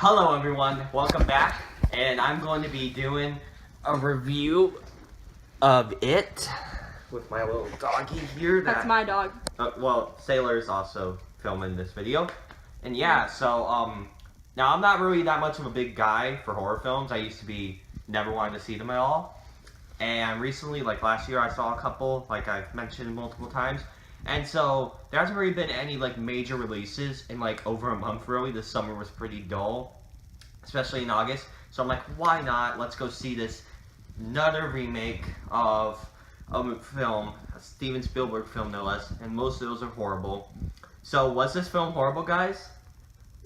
Hello everyone, welcome back, and I'm going to be doing a review of it with my little doggy here. That's my dog. Well, Sailor's also filming this video, and yeah, so now I'm not really that much of a big guy for horror films. I used to be never wanted to see them at all, and recently, like last year, I saw a couple, like I've mentioned multiple times. And so there hasn't really been any like major releases in like over a month really. This summer was pretty dull, especially in August. So I'm like, why not? Let's go see this another remake of a film, a Steven Spielberg film no less, and most of those are horrible. So was this film horrible, guys?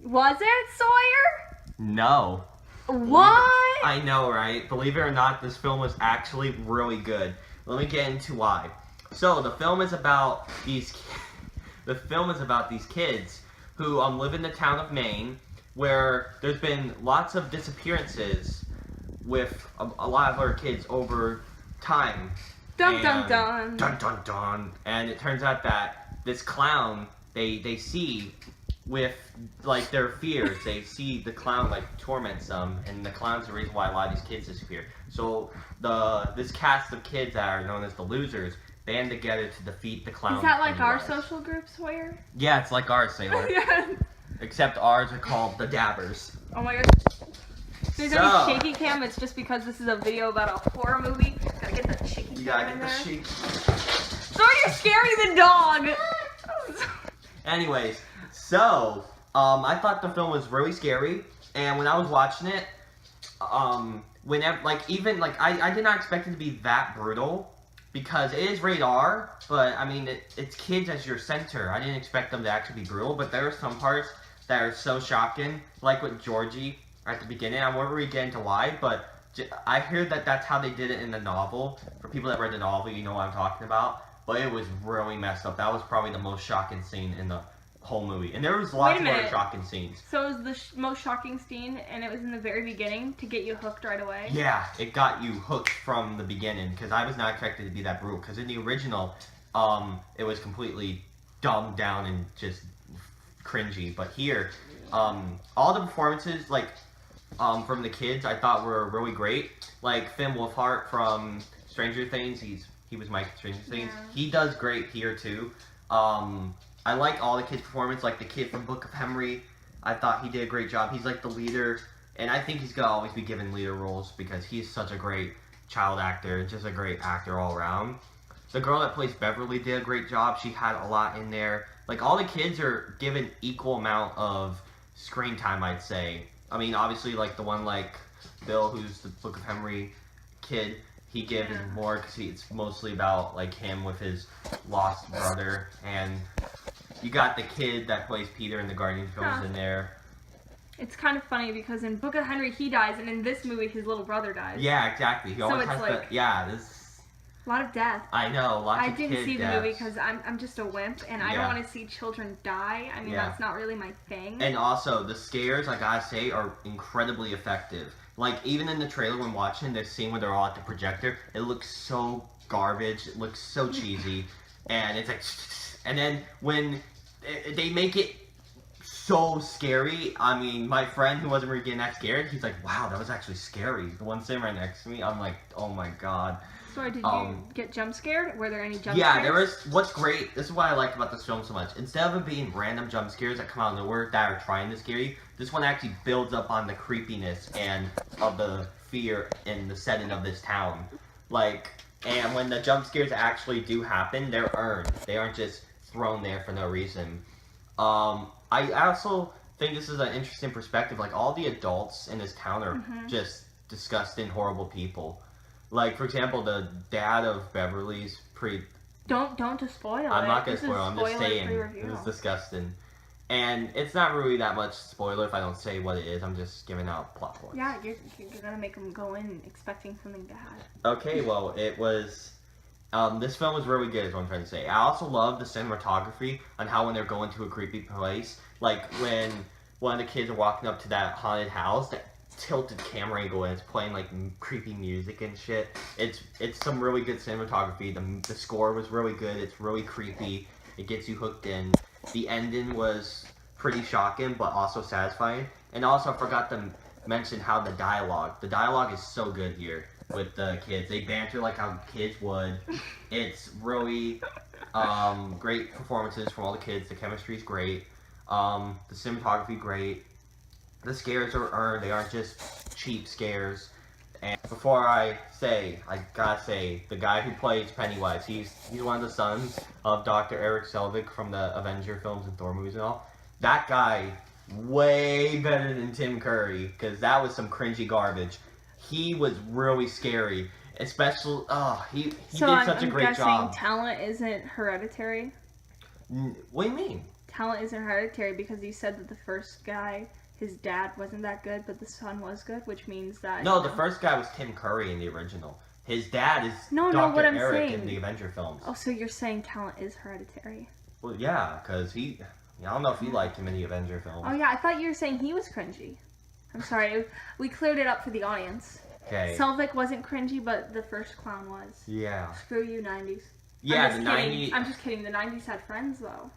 Was it, Sawyer? No. What? I know, right? Believe it or not, this film was actually really good. Let me get into why. So the film is about these. The film is about these kids who live in the town of Maine, where there's been lots of disappearances with a lot of other kids over time. Dun dun dun. Dun dun dun. And it turns out that this clown they see with like their fears. They see the clown like torments them, and the clown's the reason why a lot of these kids disappear. So this cast of kids that are known as the losers band together to defeat the clown. Is that like our social group, Sawyer? Yeah, it's like ours, Sailor. Yeah. Except ours are called the Dabbers. Oh my gosh. There's any shaky cam, it's just because this is a video about a horror movie. Gotta get the shaky cam in there. Shaky. Sorry, you're scaring the dog! Anyways, so, I thought the film was really scary, and when I was watching it, whenever, I did not expect it to be that brutal. Because it is rated R, but I mean, it's kids as your center. I didn't expect them to actually be brutal, but there are some parts that are so shocking, like with Georgie at the beginning. I won't really get into why, but I heard that that's how they did it in the novel. For people that read the novel, you know what I'm talking about. But it was really messed up. That was probably the most shocking scene in the whole movie. And there was lots of other shocking scenes. So it was the most shocking scene, and it was in the very beginning to get you hooked right away? Yeah, it got you hooked from the beginning, because I was not expected to be that brutal. Because in the original, it was completely dumbed down and just cringy. But here, all the performances, like, from the kids, I thought were really great. Like, Finn Wolfhard from Stranger Things, he was Mike in Stranger Things. Yeah. He does great here, too. I like all the kids' performance, like the kid from Book of Henry. I thought he did a great job. He's like the leader, and I think he's going to always be given leader roles because he's such a great child actor, just a great actor all around. The girl that plays Beverly did a great job. She had a lot in there. Like, all the kids are given equal amount of screen time, I'd say. I mean, obviously, like, the one like Bill, who's the Book of Henry kid, he gives more because it's mostly about, like, him with his lost brother, and you got the kid that plays Peter in the Guardians films in there. It's kind of funny because in Book of Henry he dies, and in this movie his little brother dies. Yeah, exactly. He always has like, this. A lot of death. I know, lots of kid I didn't see the deaths. movie because I'm just a wimp, and I don't want to see children die. I mean, that's not really my thing. And also, the scares, I gotta say, are incredibly effective. Like, even in the trailer when watching, the scene where they're all at the projector, it looks so garbage, it looks so cheesy, and it's like, and then when they make it so scary, I mean, my friend who wasn't really getting that scared, he's like, wow, that was actually scary. The one sitting right next to me, I'm like, oh my god. Sorry, did you get jump scared? Were there any jump scares? Yeah, there was. What's great, this is what I like about this film so much. Instead of it being random jump scares that come out of nowhere that are trying to scare you, this one actually builds up on the creepiness and of the fear in the setting of this town. Like, and when the jump scares actually do happen, they're earned. They aren't just thrown there for no reason. I also think this is an interesting perspective. Like, all the adults in this town are just disgusting, horrible people. Like, for example, the dad of Beverly's pretty... Don't spoil it. I'm not going to spoil it. I'm just saying it was disgusting. And it's not really that much spoiler if I don't say what it is. I'm just giving out plot points. Yeah, you're going to make them go in expecting something bad. Okay, well, it was... this film was really good is what I'm trying to say. I also love the cinematography on how when they're going to a creepy place, like when one of the kids are walking up to that haunted house, that tilted camera angle and it's playing like creepy music and shit. It's some really good cinematography. The score was really good. It's really creepy. It gets you hooked in. The ending was pretty shocking but also satisfying. And also, I forgot to mention how the dialogue is so good here with the kids. They banter like how kids would. It's really great performances from all the kids. The chemistry's great. The cinematography great. The scares they aren't just cheap scares. And before I gotta say, the guy who plays Pennywise, he's one of the sons of Dr. Eric Selvig from the Avenger films and Thor movies and all. That guy, way better than Tim Curry, because that was some cringy garbage. He was really scary, especially, he did such a great job. So talent isn't hereditary? What do you mean? Talent isn't hereditary because you said that the first guy, his dad wasn't that good, but the son was good, which means that... No, the first guy was Tim Curry in the original. His dad is Dr. Eric in the Avenger films. Oh, so you're saying talent is hereditary? Well, yeah, because I don't know if you liked him in the Avenger films. Oh, yeah, I thought you were saying he was cringy. I'm sorry, we cleared it up for the audience. Okay. Selvig wasn't cringy, but the first clown was. Yeah. Screw you, 90s. Yeah, the 90s... I'm just kidding, the 90s had Friends, though.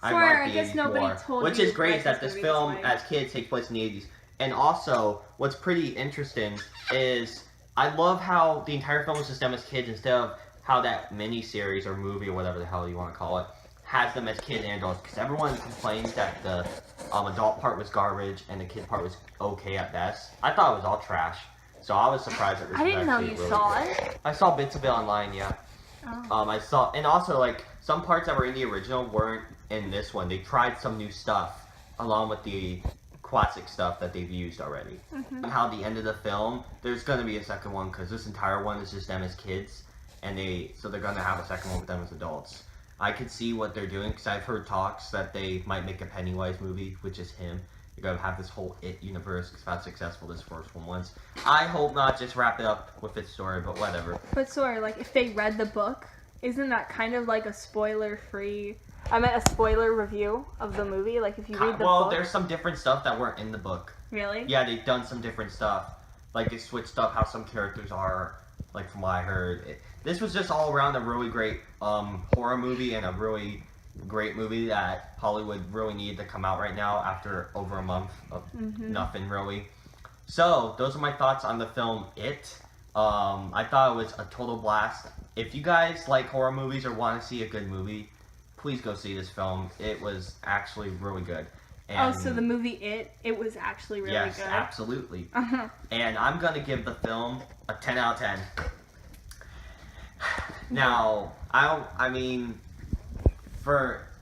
I guess nobody told you. Which is great that this film, as kids, takes place in the 80s. And also, what's pretty interesting is I love how the entire film is just them as kids instead of how that mini-series or movie or whatever the hell you want to call it has them as kids and adults. Because everyone complains that the adult part was garbage and the kid part was okay at best. I thought it was all trash. So I was surprised that this I was didn't know actually you really saw good. it. I saw bits of it online, yeah. Oh. I saw, and also like some parts that were in the original weren't in this one. They tried some new stuff along with the classic stuff that they've used already. Mm-hmm. How the end of the film, there's gonna be a second one because this entire one is just them as kids, and they're gonna have a second one with them as adults. I could see what they're doing because I've heard talks that they might make a Pennywise movie, which is him. You're gonna have this whole It universe because how successful this first one was. I hope not just wrap it up with its story, but whatever. But sorry, like if they read the book, isn't that kind of like a spoiler-free? I meant a spoiler review of the movie. Like if you read the book. Well, there's some different stuff that weren't in the book. Really? Yeah, they've done some different stuff. Like they switched up how some characters are. Like from what I heard, this was just all around a really great horror movie and a really great movie that Hollywood really needed to come out right now after over a month of nothing really. So those are my thoughts on the film It. I thought it was a total blast. If you guys like horror movies or want to see a good movie, please go see this film. It was actually really good. And so the movie It was actually really good. Yes, absolutely. And I'm gonna give the film a 10 out of 10. Now, I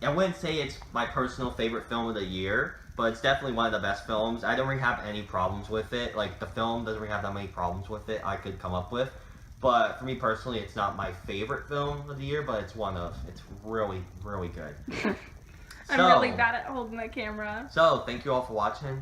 wouldn't say it's my personal favorite film of the year, but it's definitely one of the best films. I don't really have any problems with it. Like, the film doesn't really have that many problems with it I could come up with. But for me personally, it's not my favorite film of the year, but it's really, really good. I'm really bad at holding the camera. So, thank you all for watching.